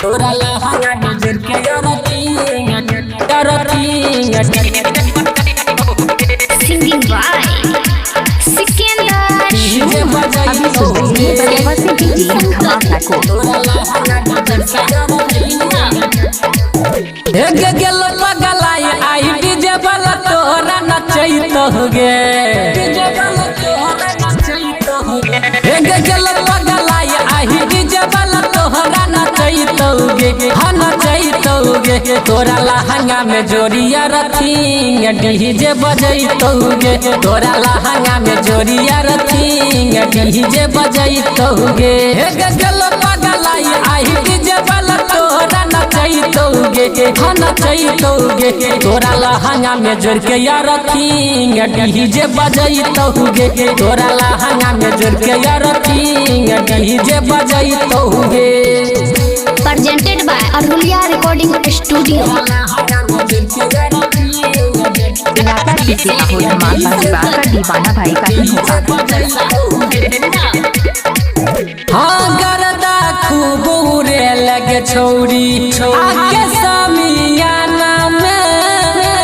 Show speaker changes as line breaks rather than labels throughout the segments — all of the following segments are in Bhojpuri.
तोरा लहंगा नजर के
Singing by Sikandar
डीजे बजाई तो तोरा लहंगा नजर के गेल पगलाई आई डीजे वाला तोरा नचैत होगे डीजे वाला तोरा नचैत होगे गेल पगलाई आई डीजे वाला तोरा नचैत होगे नचैत होगे तोरा लहंगा में जोड़िया रथिंग डीजे बजैत होगे तोरा लहंगा में जोड़िया रथिंग डीजे बजैत होगे गेल पगलाई आई डीजे वाला तोरा नचैत होगे नचैत होगे तोरा लहंगा में जोड़ के यार रथिंग डीजे बजैत होगे तोरा लहंगा में जोड़ के यार रथिंग डीजे बजैत होगे।
presented by Arhulia Recording Studio।
इलाका किसी हो धमाका दिवाकर दीवाना भाई का ही होगा।
हाँ गरदा खूब उड़े लगे छौरी आगे सामियाना में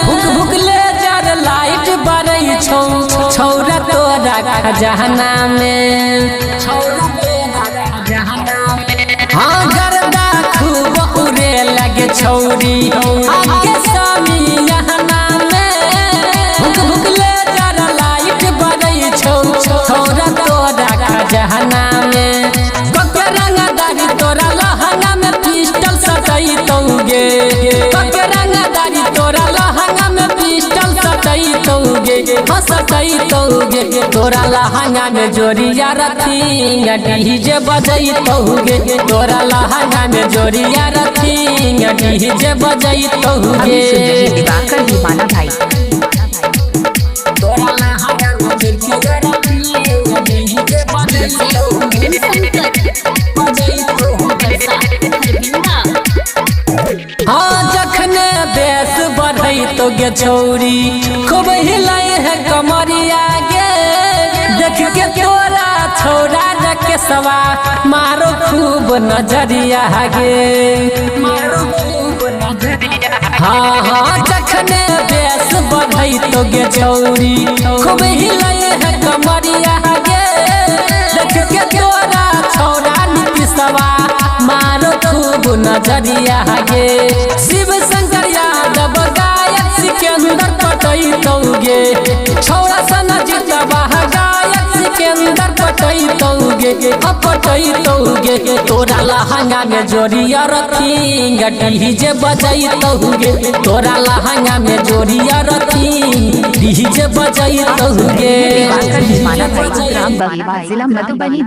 भुक भुक ले जर लाइट बरई छौरा तोरा खजाना में हाँ गरदा खूब उड़े लगे छौरी आगे सामियाना में भुक भुक ले जर लाइट बरई छौरा तोरा खजाना में रंगदारी तोरा लहंगा में पिस्टल सटैतौगे रंगदारी तोरा लहंगा में पिस्टल सटैतौगे सटैतौगे तोरा लहंगा में जोड़िया रथिंग डीजे बजैतौगे तोरा लहंगा में जोड़िया रथिंग डीजे बजैतौगे।
दिवाकर दीवाना भाई
तोरा लहंगा में जोड़िया रथिंग डीजे बजैतौगे। हाँ जखने बेस बढ़ई तो गे छौरी खूब हिलाई है कमरिया गे देख के तोरा छौरा रखे सवा मारो खूब नजरिया गे हाँ हाँ जखने बेस बढ़ई तो गे छौरी खूब हिलाई है कमरिया गे देख के तोरा छौरा नीति सवा मारो खूब नजरिया गे शिव शंकर यादव गायक सिकंदर पटैतौगे छौरा सना जितवा गायक सिकंदर पटैतौगे पटैतौगे तोरा लहंगा में जोड़िया रथिंग डीजे बजैतौगे तोरा लहंगा में जोड़िया रथिंग डीजे बजैतौगे।
दिवाकर दीवाना भाई ग्राम बगीवा जिला मधुबनी।